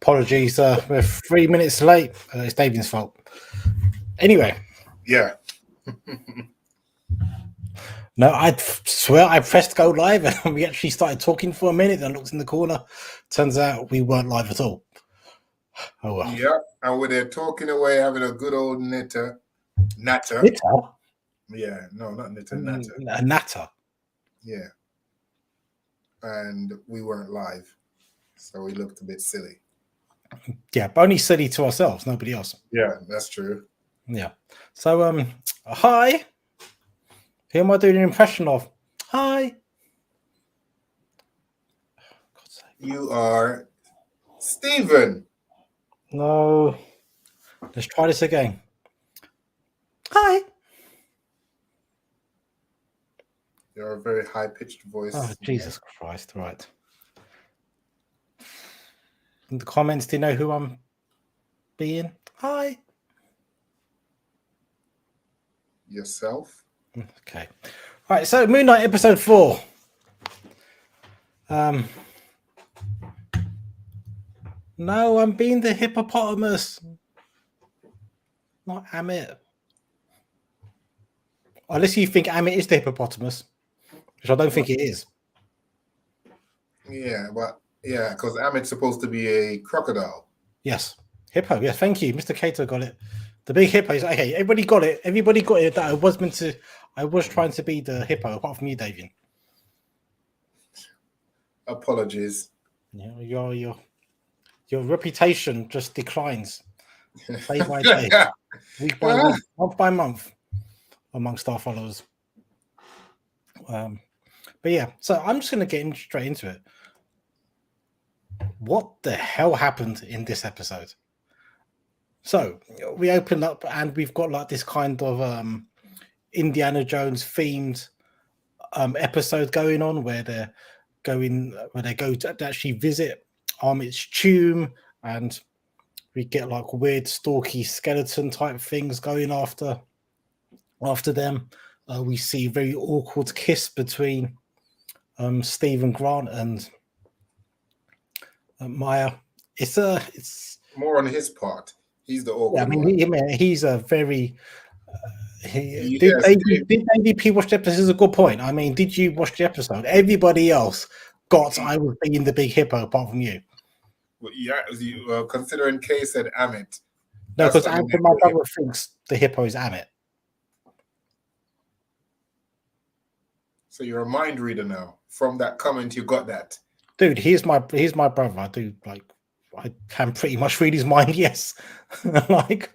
Apologies, we're 3 minutes late. It's David's fault. Anyway. Yeah. No, I swear I pressed go live and we actually started talking for a minute and looked in the corner. Turns out we weren't live at all. Oh well. Yeah, and we're there talking away, having a good old natter. Natter? Yeah, no, not natter, natter. A natter. Yeah. And we weren't live, so we looked a bit silly. Yeah, but only silly to ourselves, nobody else. Yeah, that's true. Yeah. So, hi. Who am I doing an impression of? Hi. You are Stephen. No. Let's try this again. Hi. You're a very high-pitched voice. Oh, Jesus Christ. Right. In the comments, do you know who I'm being? Hi. Yourself. Okay. All right, so Moon Knight episode 4. No, I'm being the hippopotamus. Not Amit. Unless you think Amit is the hippopotamus, which I don't think it is. Yeah, but yeah, because Amit's supposed to be a crocodile. Yes. Hippo. Yeah, thank you. Mr. Cato got it. The big hippo is okay. Everybody got it. Everybody got it. That I was trying to be the hippo, apart from you, Davian. Apologies. Yeah, your reputation just declines day by day, week by week, month by month, amongst our followers. But yeah, so I'm just going to get straight into it. What the hell happened in this episode? So we open up and we've got like this kind of Indiana Jones themed episode going on where they go to actually visit Amit's tomb, and we get like weird stalky skeleton type things going after them. We see a very awkward kiss between Stephen Grant and Maya. It's more on his part. He's the awkward one. He's a very. Did ADP watch the episode? This is a good point. I mean, did you watch the episode? Everybody else got I was being the big hippo apart from you. Well, yeah, considering Kay said Amit. No, because my brother thinks the hippo is Amit. So you're a mind reader now. From that comment, you got that. Dude, he's my brother. I can pretty much read his mind. Yes, like.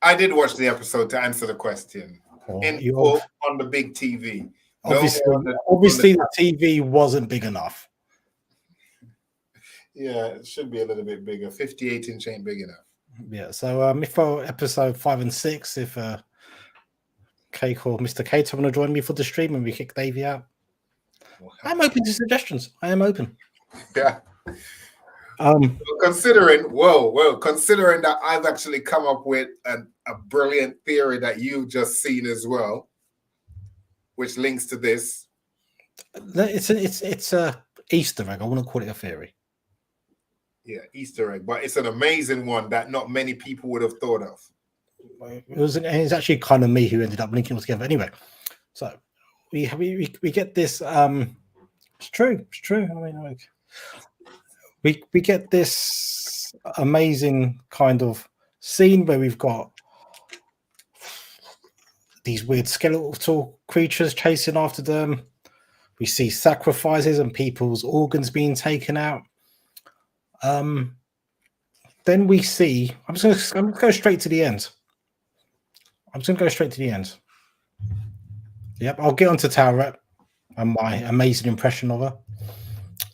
I did watch the episode to answer the question. On the big TV. Obviously, the TV wasn't big enough. Yeah, it should be a little bit bigger. 58-inch ain't big enough. Yeah, so if for episode 5 and 6, if Cake or Mr. Kate want to join me for the stream and we kick Davey out, I'm open to suggestions. I am open. Yeah. Considering that I've actually come up with a brilliant theory that you've just seen as well, which links to this. It's a Easter egg. I want to call it a theory. Yeah, Easter egg, but it's an amazing one that not many people would have thought of. It's actually kind of me who ended up linking all together. Anyway, so we get this. It's true. I mean, like. We get this amazing kind of scene where we've got these weird skeletal creatures chasing after them. We see sacrifices and people's organs being taken out. Then we see. I'm going to go straight to the end. Yep, I'll get onto Tara and my amazing impression of her.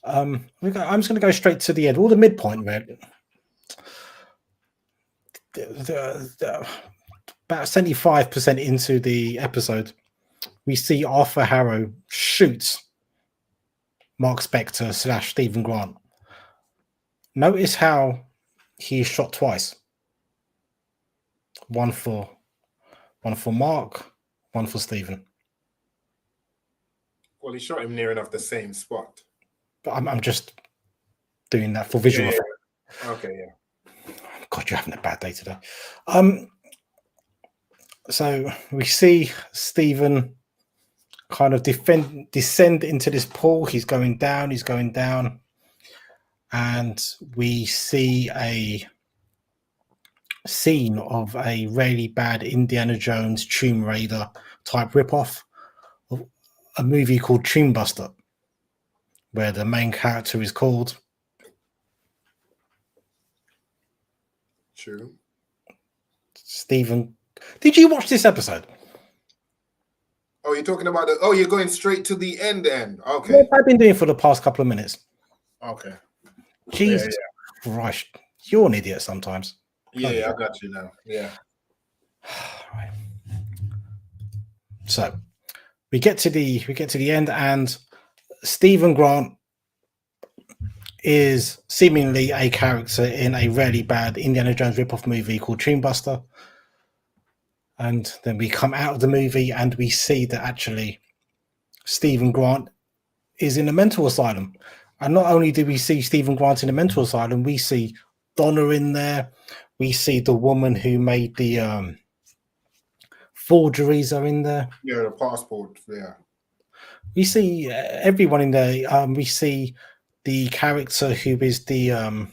I'm just going to go straight to the end, all the midpoint where about 75% into the episode, we see Arthur Harrow shoots Mark Spector / Stephen Grant. Notice how he's shot twice. One for Mark, one for Stephen. Well, he shot him near enough the same spot. But I'm just doing that for visual effect. Okay, yeah. God, you're having a bad day today. So we see Stephen kind of descend into this pool. He's going down, and we see a scene of a really bad Indiana Jones Tomb Raider type ripoff of a movie called Tomb Buster, where the main character is called True. Stephen. Did you watch this episode? Oh, you're talking about you're going straight to the end. Okay. What have I been doing for the past couple of minutes? Okay. Jesus Christ, you're an idiot sometimes. Yeah, I got you now. Yeah. Right. So we get to the end, and Stephen Grant is seemingly a character in a really bad Indiana Jones ripoff movie called Tomb Buster. And then we come out of the movie and we see that actually Stephen Grant is in a mental asylum. And not only do we see Stephen Grant in a mental asylum, we see Donna in there. We see the woman who made the forgeries are in there. Yeah, the passport. Yeah. We see everyone in there. We see the character who is the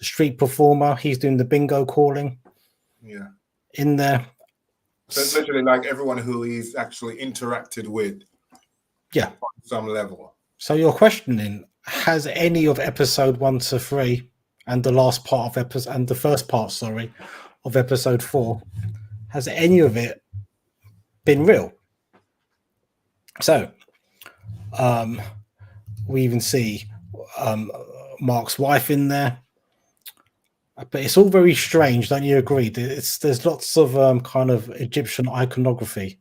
street performer. He's doing the bingo calling. Yeah. In there. So it's literally like everyone who he's actually interacted with. Yeah. On some level. So you're questioning, has any of episode 1 to 3 and the last part of episode and the first part, sorry, of episode 4, has any of it been real? So we even see Mark's wife in there. But it's all very strange, don't you agree? There's lots of kind of Egyptian iconography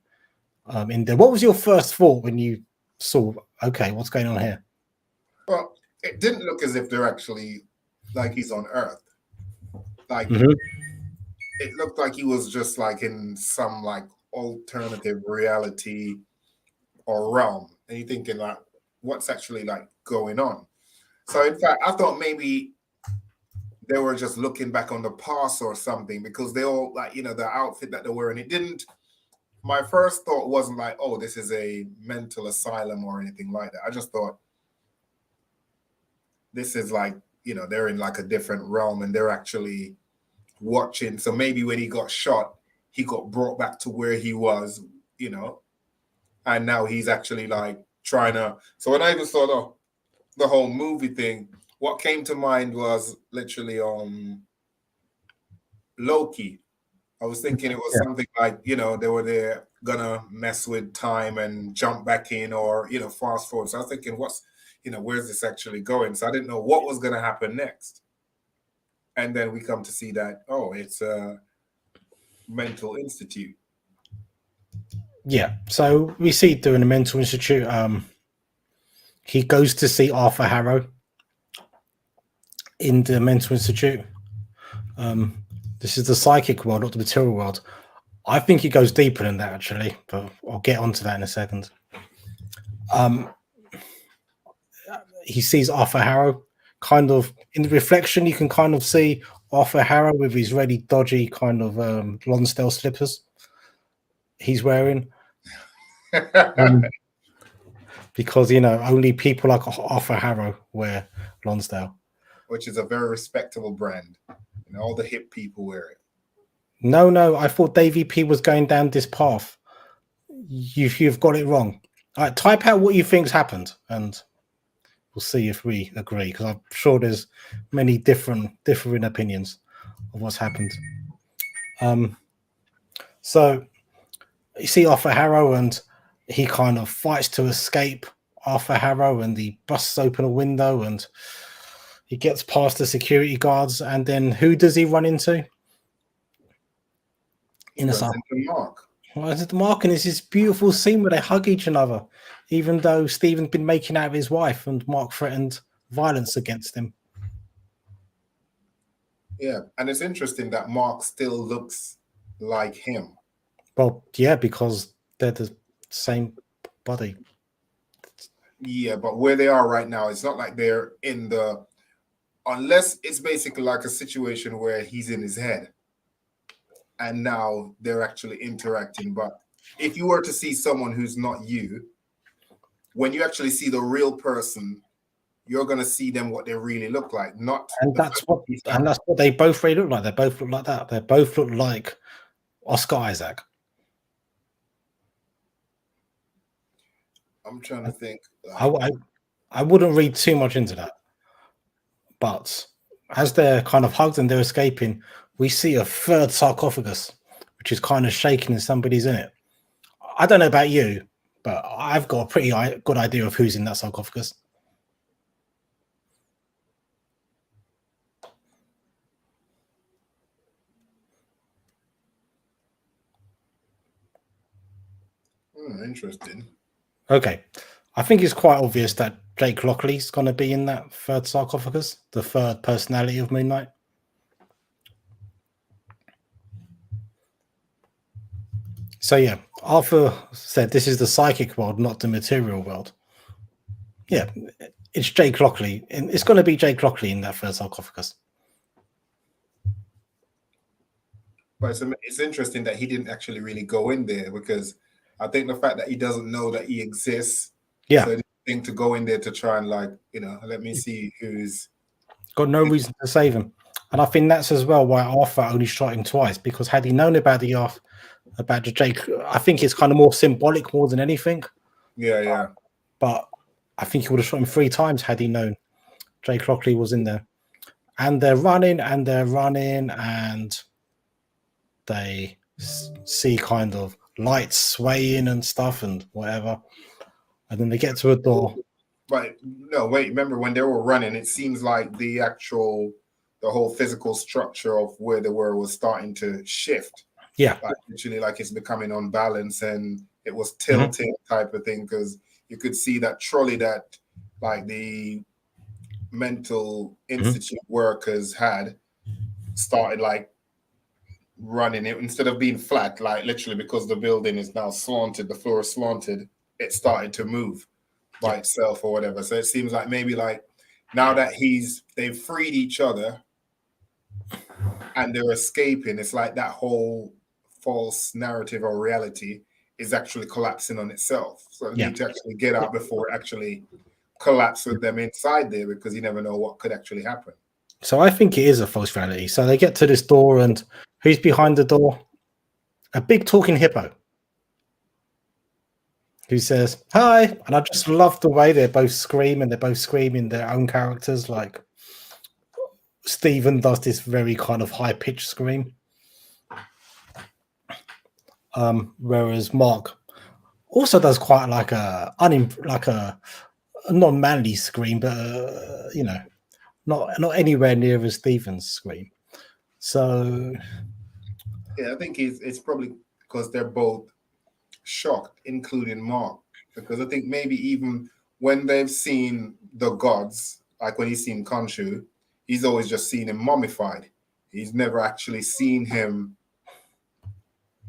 in there. What was your first thought when you saw, okay, what's going on here? Well, it didn't look as if they're actually like he's on Earth. Like it looked like he was just like in some like alternative reality or realm. And you're thinking like, what's actually like going on? So in fact, I thought maybe they were just looking back on the past or something, because they all like, you know, the outfit that they're wearing, it didn't. My first thought wasn't like, oh, this is a mental asylum or anything like that. I just thought this is like, you know, they're in like a different realm and they're actually watching. So maybe when he got shot, he got brought back to where he was, you know, and now he's actually like trying to. So when I just saw the whole movie thing, what came to mind was literally Loki. I was thinking it was something like, you know, they're gonna mess with time and jump back in, or, you know, fast forward. So I was thinking, where's this actually going? So I didn't know what was gonna happen next. And then we come to see that, oh, it's a mental institute. Yeah. So we see during the mental institute, he goes to see Arthur Harrow in the mental institute. This is the psychic world, not the material world. I think he goes deeper than that, actually, but I'll get onto that in a second. He sees Arthur Harrow. Kind of in the reflection, you can kind of see Arthur Harrow with his really dodgy kind of Lonsdale slippers he's wearing. Because, you know, only people like Arthur Harrow wear Lonsdale. Which is a very respectable brand. And all the hip people wear it. No, I thought Davey P was going down this path. You've got it wrong. All right, type out what you think's happened, and we'll see if we agree, because I'm sure there's many differing opinions of what's happened. So you see Arthur Harrow, and he kind of fights to escape Arthur Harrow, and he busts open a window, and he gets past the security guards, and then who does he run into? Mark. Well, it's Mark, and it's this beautiful scene where they hug each other, even though Stephen's been making out of his wife, and Mark threatened violence against him. Yeah, and it's interesting that Mark still looks like him. Well, yeah, because they're the same body. Yeah, but where they are right now, it's not like they're in the, unless it's basically like a situation where he's in his head and now they're actually interacting. But if you were to see someone who's not you, when you actually see the real person, you're going to see them what they really look like, not And the that's what they both really look like. They both look like that. They both look like Oscar Isaac. I'm trying to think. I wouldn't read too much into that. But as they're kind of hugged and they're escaping, we see a third sarcophagus, which is kind of shaking and somebody's in it. I don't know about you, but I've got a pretty good idea of who's in that sarcophagus. Interesting. Okay. I think it's quite obvious that Jake Lockley's going to be in that third sarcophagus, the third personality of Moon Knight. So yeah, Arthur said this is the psychic world, not the material world. Yeah, it's Jake Lockley, and it's going to be Jake Lockley in that third sarcophagus. But it's interesting that he didn't actually really go in there, because I think the fact that he doesn't know that he exists, yeah, so thing to go in there to try and let me see who's got no reason to save him. And I think that's as well why Arthur only shot him twice, because had he known about the Jake, I think it's kind of more symbolic more than anything. Yeah. But I think he would have shot him 3 times had he known Jake Lockley was in there. And they're running, and they see kind of lights swaying and stuff and whatever. And then they get to a door. But no, wait, remember when they were running, it seems like the whole physical structure of where they were was starting to shift. Yeah. Like literally like it's becoming unbalanced and it was tilting type of thing, because you could see that trolley that like the mental institute workers had started like running it, instead of being flat, like literally because the building is now slanted, the floor is slanted, it started to move by itself or whatever. So it seems like maybe like now that they've freed each other and they're escaping, it's like that whole false narrative or reality is actually collapsing on itself. So they need to actually get out before it actually collapse with them inside there, because you never know what could actually happen. So I think it is a false reality. So they get to this door, and who's behind the door? A big talking hippo who says, "Hi." And I just love the way they're both screaming. They're both screaming their own characters. Like Stephen does this very kind of high-pitched scream. Whereas Mark also does quite like a non-manly scream, but not anywhere near as Stephen's scream. So yeah, I think it's probably because they're both shocked, including Mark, because I think maybe even when they've seen the gods, like when he's seen Khonshu, he's always just seen him mummified. He's never actually seen him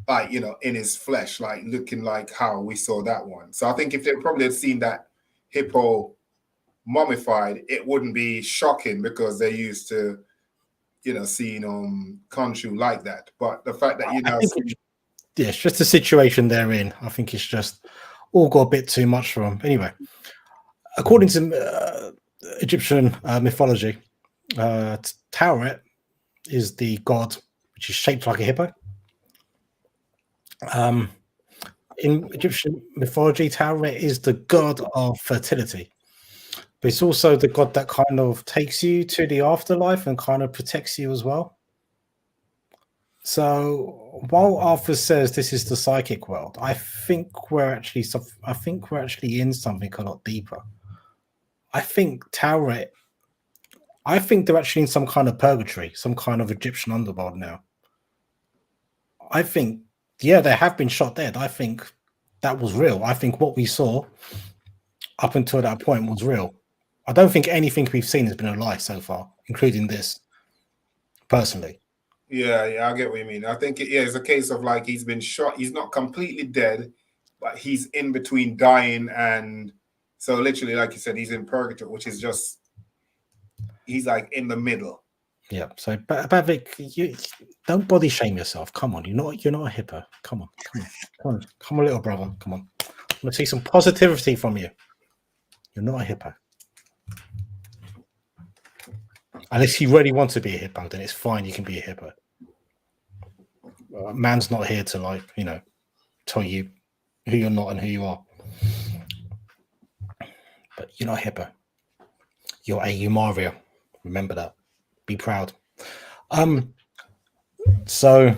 like, in his flesh, like looking like how we saw that one. So I think if they probably had seen that hippo mummified, it wouldn't be shocking, because they're used to, seeing Khonshu like that. But the fact that it's just the situation they're in. I think it's just all got a bit too much for them. Anyway, according to Egyptian mythology, Tauret is the god which is shaped like a hippo. In Egyptian mythology, Tauret is the god of fertility, but it's also the god that kind of takes you to the afterlife and kind of protects you as well. So while Arthur says this is the psychic world, I think we're actually in something a lot deeper. I think Tauret, they're actually in some kind of purgatory, some kind of Egyptian underworld now. I think, they have been shot dead. I think that was real. I think what we saw up until that point was real. I don't think anything we've seen has been a lie so far, including this, personally. Yeah, I get what you mean. I think it's a case of like he's been shot. He's not completely dead, but he's in between dying and So literally, like you said, he's in purgatory, which is just he's like in the middle. Yeah. So Bavik, you don't body shame yourself. Come on, you're not a hippo. Come on, little brother. Come on. I want to see some positivity from you. You're not a hippo. Unless you really want to be a hippo, then it's fine. You can be a hippo. Man's not here to, like, tell you who you're not and who you are. But you're not a hippo. You're a Umaria. Remember that. Be proud. So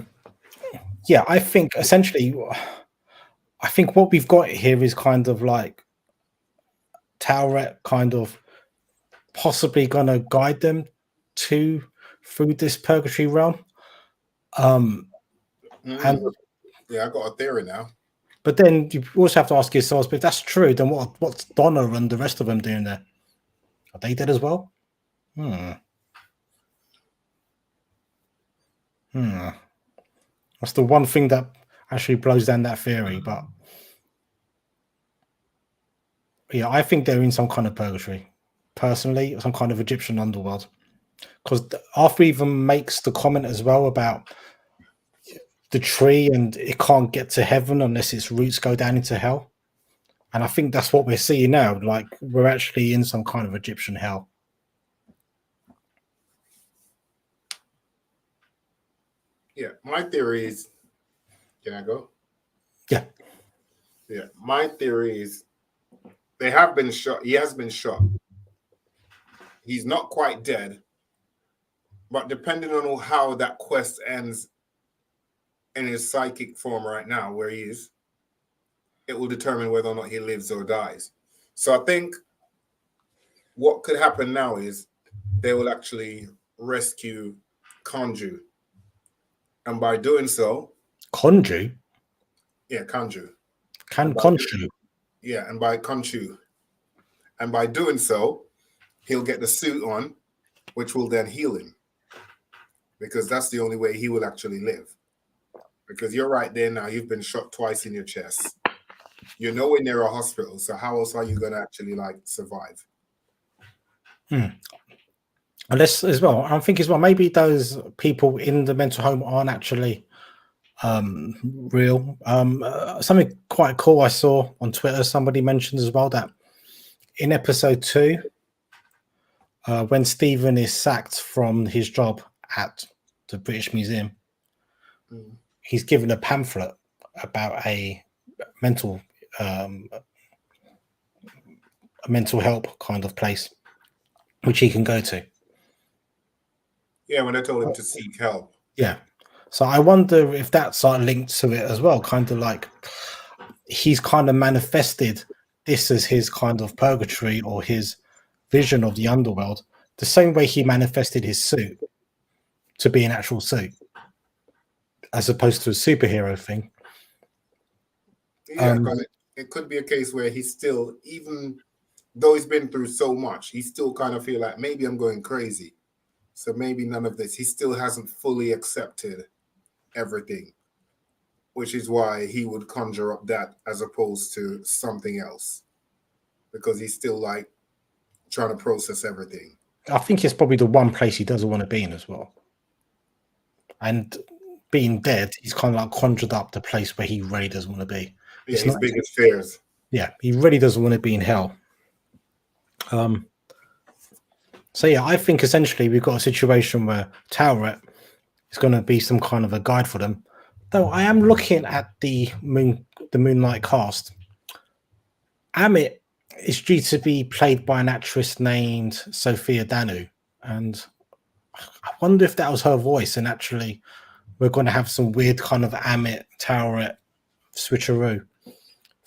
yeah, I think essentially, what we've got here is kind of like Tauret kind of possibly going to guide them through this purgatory realm. And yeah, I got a theory now. But then you also have to ask yourselves, but if that's true, then what's Donna and the rest of them doing there? Are they dead as well? That's the one thing that actually blows down that theory. But yeah, I think they're in some kind of purgatory. Personally, some kind of Egyptian underworld. Because Arthur even makes the comment as well about the tree, and it can't get to heaven unless its roots go down into hell. And I think that's what we're seeing now. Like, we're actually in some kind of Egyptian hell. Yeah, my theory is, can I go? Yeah. Yeah, my theory is they have been shot. He has been shot. He's not quite dead. But depending on how that quest ends in his psychic form right now, where he is, it will determine whether or not he lives or dies. So I think what could happen now is they will actually rescue Khonshu. And by doing so... Khonshu? Yeah, Khonshu. Khonshu? Yeah, and by Khonshu. And by doing so, he'll get the suit on, which will then heal him. Because that's the only way he will actually live. Because you're right there now, you've been shot twice in your chest. You're nowhere near a hospital, so how else are you going to actually, like, survive? Unless, as well, I'm thinking as well, maybe those people in the mental home aren't actually real. Something quite cool I saw on Twitter, somebody mentioned as well that in episode 2, when Stephen is sacked from his job at the British Museum, he's given a pamphlet about a mental help kind of place which he can go to. Yeah, when I told him to seek help. Yeah. So I wonder if that's linked to it as well, kind of like he's kind of manifested this as his kind of purgatory or his vision of the underworld, the same way he manifested his suit to be an actual suit, as opposed to a superhero thing. Yeah, it could be a case where he's still, even though he's been through so much, he still kind of feel like maybe I'm going crazy. So maybe none of this. He still hasn't fully accepted everything, which is why he would conjure up that as opposed to something else, because he's still like trying to process everything. I think it's probably the one place he doesn't want to be in as well. And being dead, he's kind of like conjured up the place where he really doesn't want to be. Yeah, his biggest fears. Yeah, he really doesn't want to be in hell. So yeah, I think essentially we've got a situation where Tauret is going to be some kind of a guide for them. Though I am looking at the Moonlight cast. Amit is due to be played by an actress named Sophia Danu, and I wonder if that was her voice, and actually we're going to have some weird kind of Amit Tauret switcheroo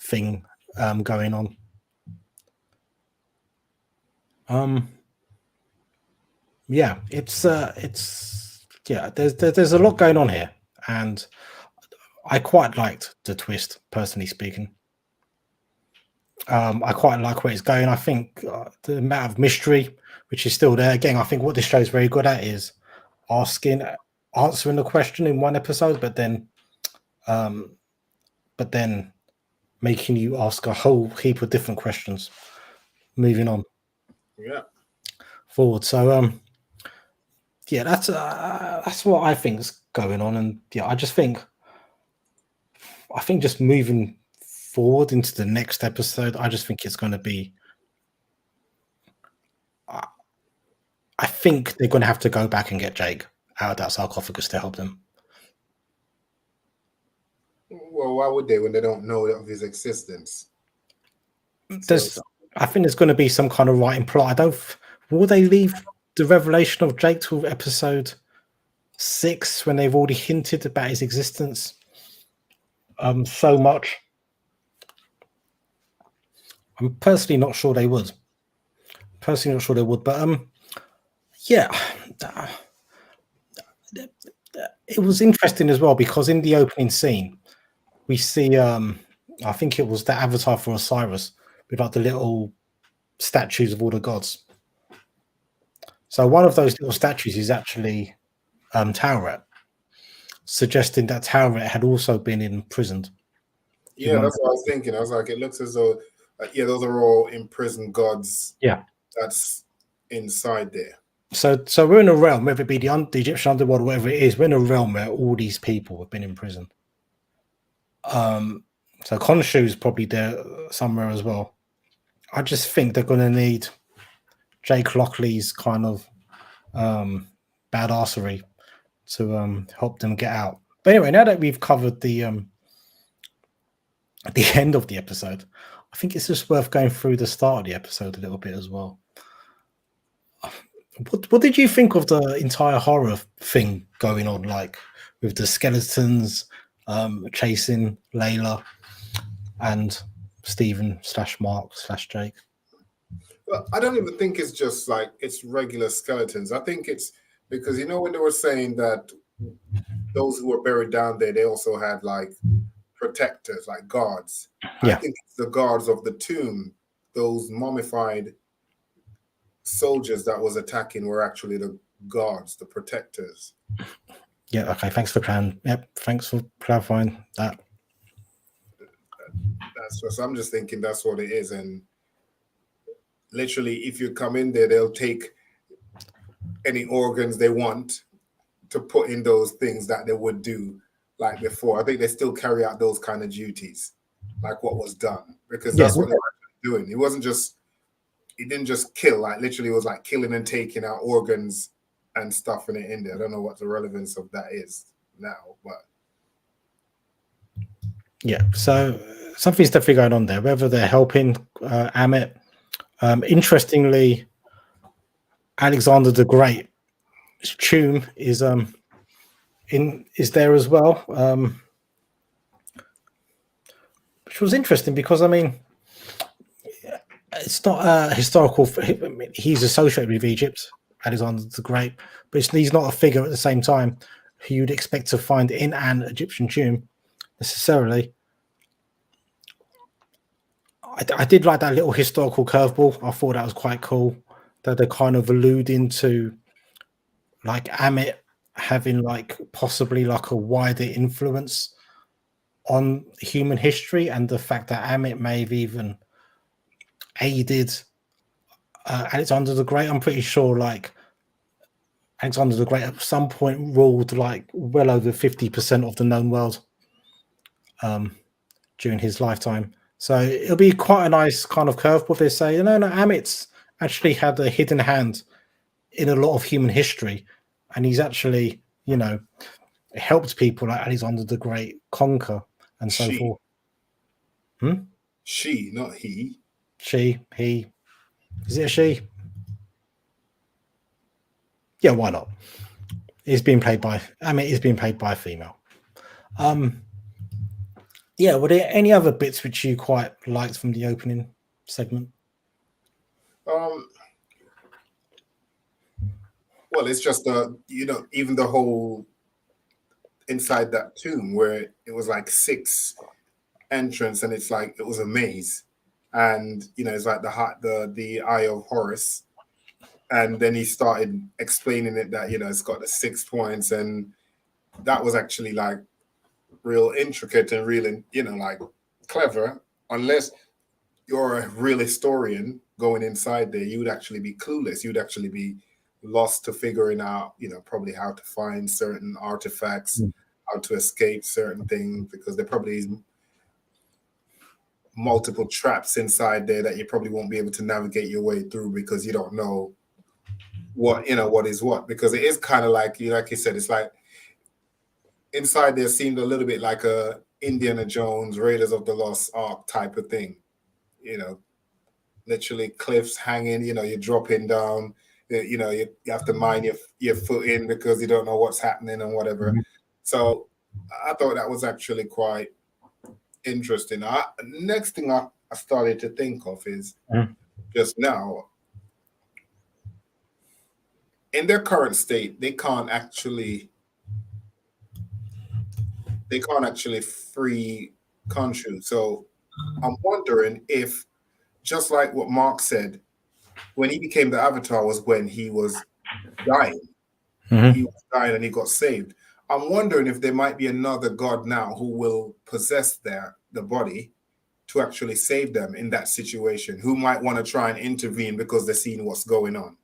thing going on. Yeah, it's yeah, there's a lot going on here, and I quite liked the twist, personally speaking. I quite like where it's going. I think the amount of mystery which is still there. Again, I think what this show is very good at is answering the question in one episode, but then making you ask a whole heap of different questions. moving on forward. So yeah, that's what I think's going on, and yeah, I think just moving forward into the next episode, I just think it's going to be. I think they're going to have to go back and get Jake out of that sarcophagus to help them. Well, why would they when they don't know of his existence? I think there's going to be some kind of writing plot. Will they leave the revelation of Jake to episode 6 when they've already hinted about his existence so much? I'm personally not sure they would. But yeah, it was interesting as well because in the opening scene we see I think it was the avatar for Osiris with like the little statues of all the gods. So one of those little statues is actually Tauret, suggesting that Tauret had also been imprisoned. Yeah, that's what I was thinking. I was like, it looks as though, those are all imprisoned gods. Yeah, that's inside there. So we're in a realm, whether it be the Egyptian underworld, or whatever it is, we're in a realm where all these people have been imprisoned. So Khonshu is probably there somewhere as well. I just think they're going to need Jake Lockley's kind of badassery to help them get out. But anyway, now that we've covered the end of the episode, I think it's just worth going through the start of the episode a little bit as well. What did you think of the entire horror thing going on, like with the skeletons chasing Layla and Stephen / Mark / Jake? Well, I don't even think it's just like it's regular skeletons. I think it's because when they were saying that those who were buried down there, they also had like protectors, like guards. Yeah. I think it's the guards of the tomb, those mummified soldiers that was attacking were actually the guards, the protectors. Yeah, okay, thanks for clarifying that. That's what I'm just thinking that's what it is. And literally, if you come in there, they'll take any organs they want to put in those things that they would do like before. I think they still carry out those kind of duties, like what was done, because that's what they were doing. He didn't just kill, like literally it was like killing and taking out organs and stuff in there. I don't know what the relevance of that is now, but yeah, so something's definitely going on there, whether they're helping Ammit. Interestingly, Alexander the Great tomb is there as well, which was interesting because it's not a historical. He's associated with Egypt, Alexander the Great, but he's not a figure at the same time who you'd expect to find in an Egyptian tomb necessarily. I did like that little historical curveball. I thought that was quite cool, that they're kind of alluding to like Ammit having like possibly like a wider influence on human history, and the fact that Ammit may have even aided Alexander the Great. I'm pretty sure like Alexander the Great at some point ruled like well over 50% of the known world during his lifetime. So it'll be quite a nice kind of curveball. They say, Ammit's actually had a hidden hand in a lot of human history, and he's actually, helped people like Alexander the Great conquer and so forth. She, not he. She, he. Is it a she? Yeah, why not? Ammit is being played by a female. Yeah, were there any other bits which you quite liked from the opening segment? Well, it's just even the whole inside that tomb where it was like 6 entrance, and it's like it was a maze, and it's like the Eye of Horus, and then he started explaining it that it's got the 6 points, and that was actually like real intricate and really like clever, unless you're a real historian going inside there, you would actually be clueless. You'd actually be lost to figuring out, probably how to find certain artifacts, how to escape certain things, because there probably is multiple traps inside there that you probably won't be able to navigate your way through because you don't know what is what. Because it is kind of like you said, it's like inside there seemed a little bit like a Indiana Jones, Raiders of the Lost Ark type of thing. Literally cliffs hanging, you're dropping down, you have to mind your foot in because you don't know what's happening and whatever. So I thought that was actually quite interesting. Next thing I started to think of is just now, in their current state, they can't actually free Khonshu. So I'm wondering if, just like what Mark said, when he became the Avatar was when he was dying. He was dying and he got saved. I'm wondering if there might be another god now who will possess the body to actually save them in that situation, who might want to try and intervene because they're seeing what's going on.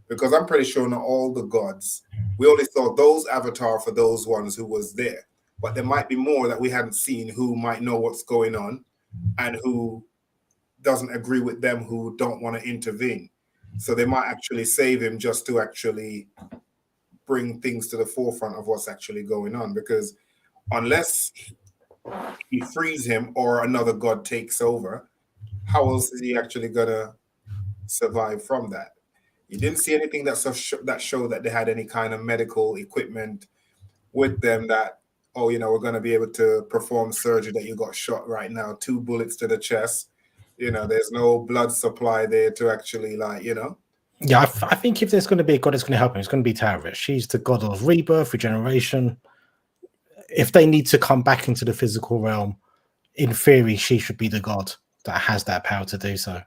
Because I'm pretty sure not all the gods, we only saw those Avatar for those ones who was there. But there might be more that we hadn't seen who might know what's going on and who doesn't agree with them, who don't want to intervene. So they might actually save him just to actually bring things to the forefront of what's actually going on. Because unless he frees him or another god takes over, how else is he actually gonna survive from that? You didn't see anything that showed that they had any kind of medical equipment with them that, we're going to be able to perform surgery that you got shot right now, 2 bullets to the chest. There's no blood supply there to actually Yeah, I think if there's going to be a god that's going to help him, it's going to be Tara. She's the god of rebirth, regeneration. If they need to come back into the physical realm, in theory, she should be the god that has that power to do so.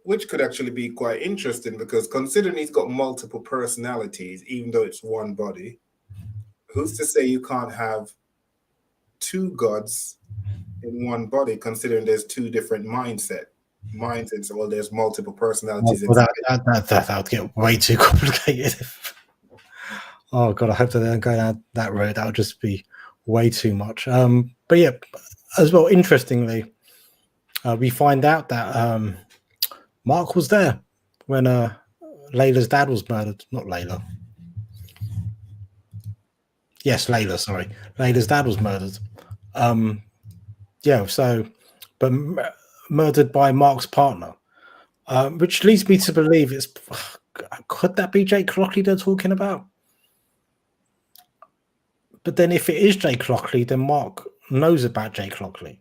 Which could actually be quite interesting, because considering he's got multiple personalities, even though it's one body, who's to say you can't have 2 gods in one body, considering there's 2 different mindsets, so there's multiple personalities. That would get way too complicated. Oh god, I hope that they don't go down that road. That would just be way too much. But yeah, as well, interestingly, we find out that Mark was there when Layla's dad was murdered. Not Layla. Yes, Layla, sorry. Layla's dad was murdered. But murdered by Mark's partner, which leads me to believe could that be Jake Lockley they're talking about? But then if it is Jake Lockley, then Mark knows about Jake Lockley.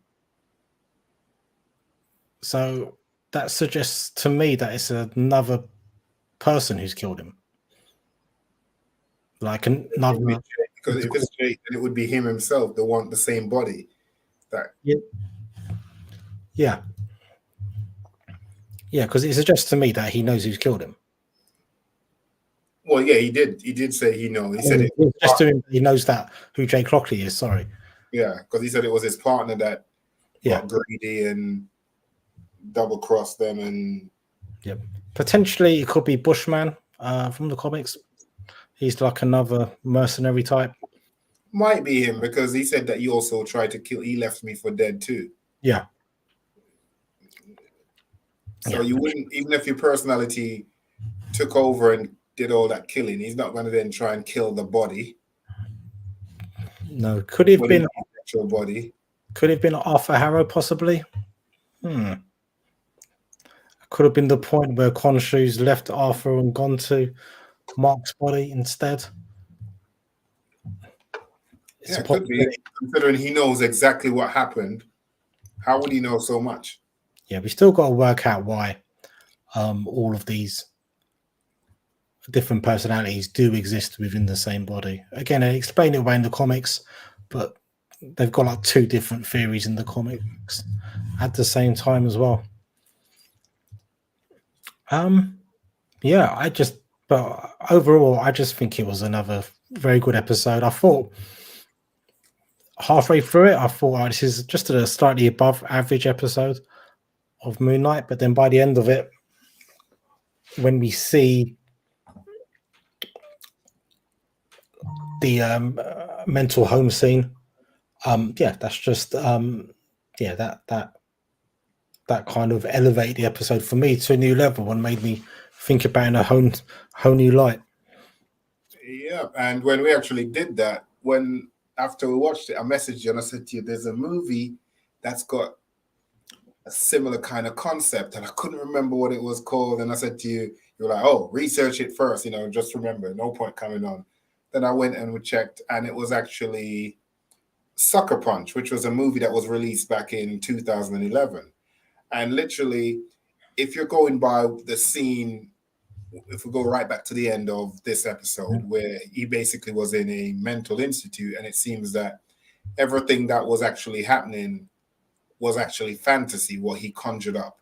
So that suggests to me that it's another person who's killed him. Like another. Because if it's Jake, then it would be him himself, the same body. Yeah, because it suggests to me that he knows who's killed him. Well, yeah, he did say he knows. He said it just to him, he knows that who Jake Lockley is. Sorry. Yeah, because he said it was his partner that got greedy and double-crossed them, and potentially it could be Bushman from the comics. He's like another mercenary type. Might be him, because he said that he also tried to kill. He left me for dead too. Yeah. So you wouldn't, even if your personality took over and did all that killing, he's not going to then try and kill the body. No, could have been actual body. Could have been Arthur Harrow, possibly. Could have been the point where Khonshu's left Arthur and gone to Mark's body instead. It could be. Considering he knows exactly what happened, how would he know so much? Yeah, we still got to work out why all of these different personalities do exist within the same body. Again, I explained it away in the comics, but they've got like 2 different theories in the comics at the same time as well. But overall, I just think it was another very good episode. I thought halfway through it, I thought, oh, this is just a slightly above average episode of Moon Knight. But then by the end of it, when we see the mental home scene, that's just that kind of elevated the episode for me to a new level and made me think about in a whole new light. Yeah, and when we actually did that, after we watched it, I messaged you and I said to you, there's a movie that's got a similar kind of concept, and I couldn't remember what it was called. And I said to you, you were like, oh, research it first, just remember, no point coming on. Then I went and we checked, and it was actually Sucker Punch, which was a movie that was released back in 2011. And literally, if you're going by the scene, if we go right back to the end of this episode, where he basically was in a mental institute, and it seems that everything that was actually happening was actually fantasy, what he conjured up.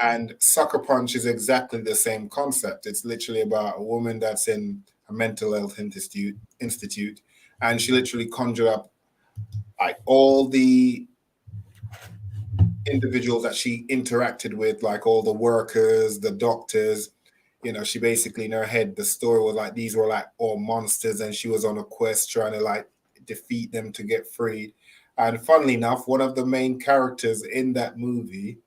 And Sucker Punch is exactly the same concept. It's literally about a woman that's in a mental health institute, and she literally conjured up like all the individuals that she interacted with, like all the workers, the doctors. She basically, in her head, the story was like these were like all monsters, and she was on a quest trying to like defeat them to get freed. And funnily enough, one of the main characters in that movie,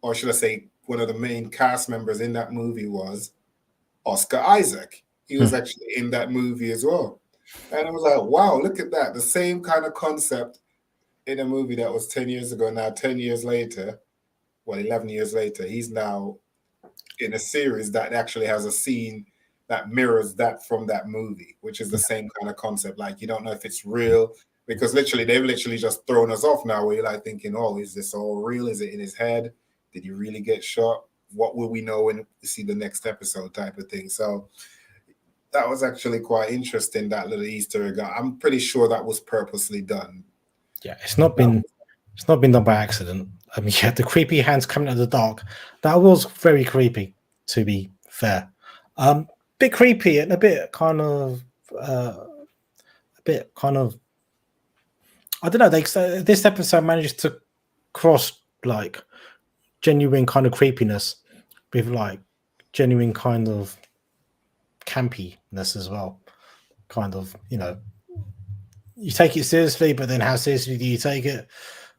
or should I say, one of the main cast members in that movie was Oscar Isaac. He was actually in that movie as well. And I was like, wow, look at that. The same kind of concept in a movie that was 10 years ago. Now, 10 years later, 11 years later, he's now in a series that actually has a scene that mirrors that from that movie, which is the same kind of concept. Like, you don't know if it's real, because they've literally just thrown us off now, where you're like thinking, oh, is this all real? Is it in his head? Did he really get shot? What will we know when we see the next episode, type of thing? So that was actually quite interesting, that little Easter egg. I'm pretty sure that was purposely done. Yeah, it's not been done by accident. I mean, yeah, the creepy hands coming out of the dark, that was very creepy, to be fair. Bit creepy and a bit kind of I don't know. This episode managed to cross like genuine kind of creepiness with like genuine kind of campiness as well. Kind of, you take it seriously, but then how seriously do you take it?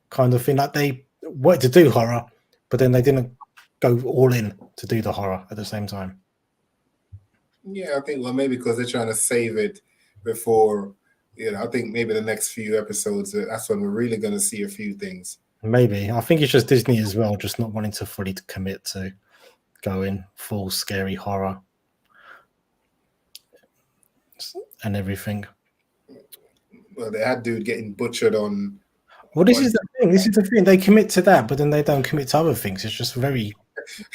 Kind of thing. Like they wanted to do horror, but then they didn't go all in to do the horror at the same time. Yeah, I think, well, maybe because they're trying to save it before, I think maybe the next few episodes, that's when we're really going to see a few things. Maybe. I think it's just Disney as well, just not wanting to fully commit to go in full scary horror and everything. Well, they had dude getting butchered on. Well, this is the thing. This is the thing. They commit to that, but then they don't commit to other things. It's just very.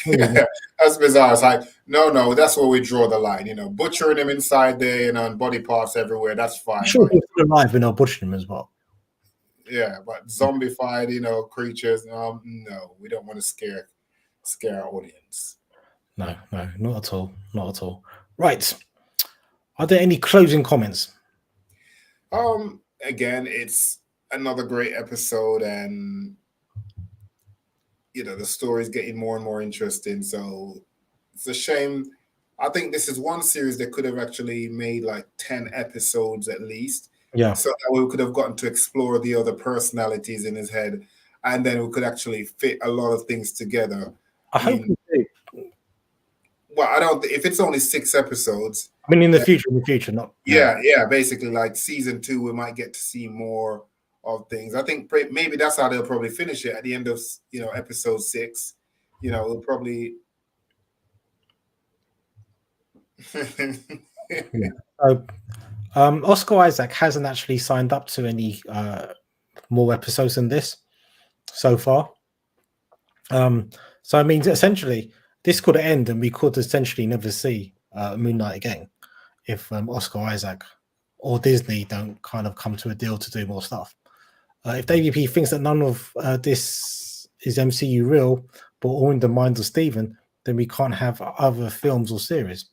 Yeah, that's bizarre. It's like, no, that's where we draw the line. Butchering him inside there, and body parts everywhere. That's fine. I'm sure he's still alive, but not butchering him as well. Yeah, but zombified, creatures. No, we don't want to scare our audience. No, not at all. Not at all. Right. Are there any closing comments? Again, it's another great episode, and the story's getting more and more interesting. So it's a shame. I think this is one series that could have actually made like 10 episodes at least. Yeah. So that we could have gotten to explore the other personalities in his head, and then we could actually fit a lot of things together. I hope we do. Well, I don't. If it's only 6 episodes. I mean, in the future, not. Yeah. Basically, like season 2, we might get to see more of things. I think maybe that's how they'll probably finish it at the end of episode 6. We'll probably. So, Oscar Isaac hasn't actually signed up to any more episodes than this so far. So I mean, essentially, this could end, and we could essentially never see Moon Knight again if Oscar Isaac or Disney don't kind of come to a deal to do more stuff. If WB thinks that none of this is MCU real, but all in the mind of Steven, then we can't have other films or series.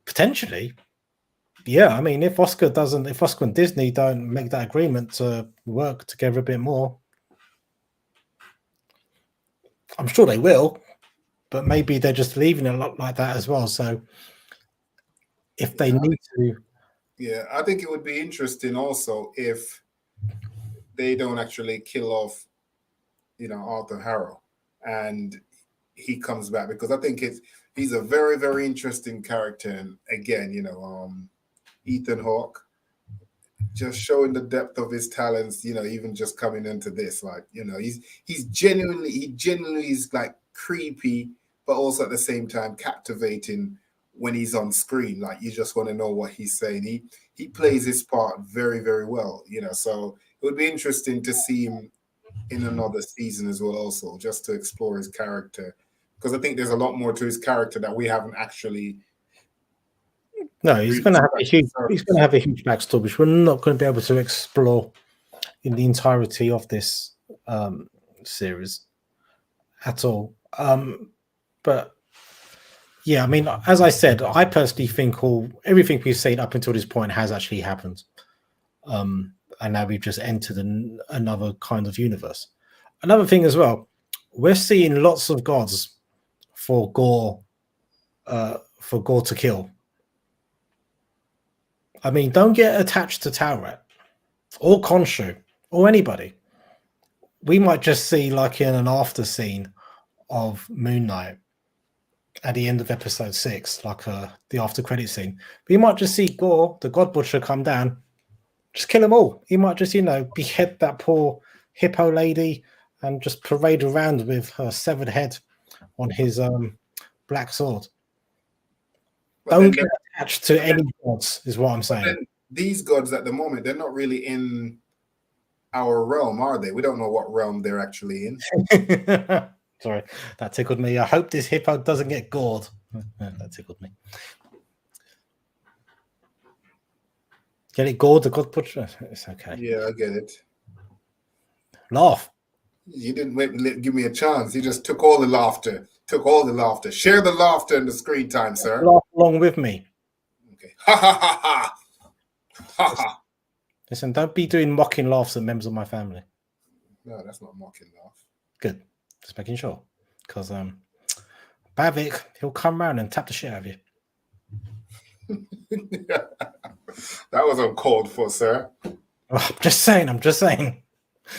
Potentially, Yeah, I mean, if Oscar and Disney don't make that agreement to work together a bit more, I'm sure they will, but maybe they're just leaving it a lot like that as well. So if they need to, yeah, I think it would be interesting also if they don't actually kill off, Arthur Harrow, and he comes back, because I think he's a very, very interesting character. And again, Ethan Hawke just showing the depth of his talents, even just coming into this, like, he genuinely is like creepy, but also at the same time captivating when he's on screen. Like, you just want to know what he's saying. He plays his part very, very well, so it would be interesting to see him in another season as well, also, just to explore his character, because I think there's a lot more to his character that we haven't actually. No, he's going to have a huge backstory, which we're not going to be able to explore in the entirety of this series at all. But yeah, I mean, as I said, I personally think everything we've seen up until this point has actually happened, and now we've just entered another kind of universe. Another thing as well, we're seeing lots of gods for Gorr to kill. I mean, don't get attached to Tauret or Khonshu or anybody. We might just see, like, in an after scene of Moon Knight at the end of episode 6, like the after credit scene. We might just see Gorr, the God Butcher, come down, just kill them all. He might just, behead that poor hippo lady and just parade around with her severed head on his black sword. Don't get attached to any gods, is what I'm saying. These gods at the moment, they're not really in our realm, are they? We don't know what realm they're actually in. Sorry, that tickled me. I hope this hippo doesn't get gored. That tickled me. Get it gored, the God Butcher? It's okay. Yeah, I get it. Laugh. You didn't give me a chance. You just took all the laughter. Share the laughter in the screen time, sir. Laugh along with me. Okay. Ha ha ha ha. Ha ha. Listen, don't be doing mocking laughs at members of my family. No, that's not mocking laugh. Good. Just making sure. Because Bavik, he'll come around and tap the shit out of you. That was uncalled for, sir. Oh, I'm just saying.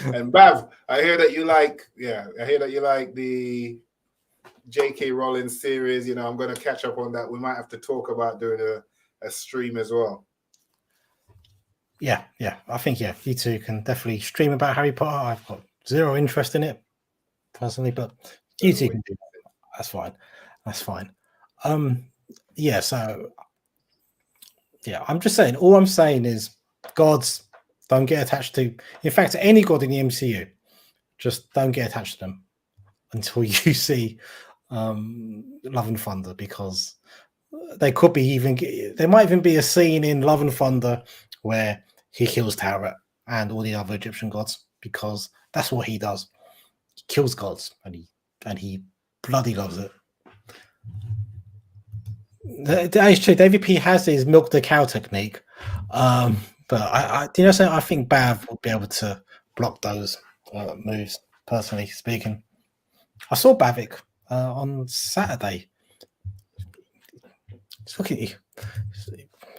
And Bav, I hear that you like the J.K. Rowling series. I'm going to catch up on that. We might have to talk about doing a stream as well. Yeah. I think, you two can definitely stream about Harry Potter. I've got zero interest in it, personally, but you two can do that. That's fine. So, I'm just saying, all I'm saying is gods don't get attached to, in fact, any god in the MCU, just don't get attached to them until you see Love and Thunder, because there might even be a scene in Love and Thunder where he kills Tauret and all the other Egyptian gods, because that's what he does. He kills gods, and he bloody loves it. Actually, David P. has his milk the cow technique, but I think Bav will be able to block those moves. Personally speaking, I saw Bavik on Saturday.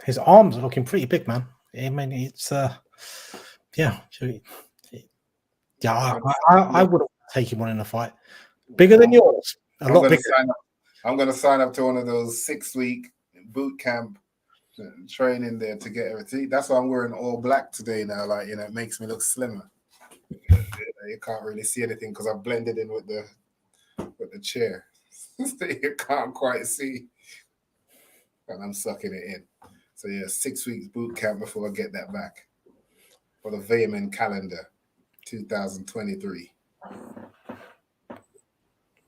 His arms are looking pretty big, man. I mean, it's I would take him on in a fight bigger than yours. A lot bigger. I'm going to sign up to one of those 6-week boot camp training there to get everything. That's why I'm wearing all black today now. Like, it makes me look slimmer. You can't really see anything because I've blended in with the chair. You can't quite see. And I'm sucking it in. So 6 weeks boot camp before I get that back for the Vayman calendar 2023.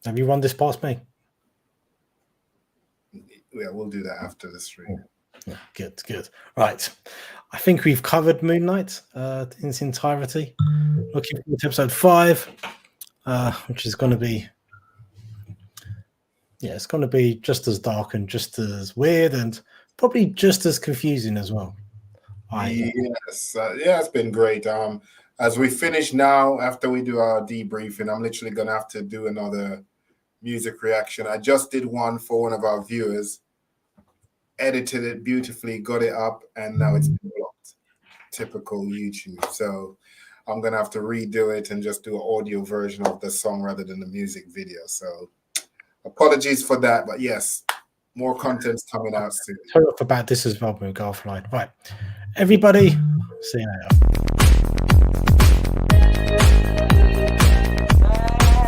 Have you run this past me? Yeah, we'll do that after the stream. Yeah, good. Right. I think we've covered Moon Knight in its entirety. Looking forward to episode 5, which is going to be... it's going to be just as dark and just as weird and probably just as confusing as well. Yes, yeah, it's been great. As we finish now, after we do our debriefing, I'm literally gonna have to do another music reaction. I just did one for one of our viewers, edited it beautifully, got it up, and now it's been blocked. Typical YouTube. So I'm gonna have to redo it and just do an audio version of the song rather than the music video. So apologies for that, but yes, more content's coming out soon. Sorry off about this as well. We'll go offline. Right, everybody. See you later.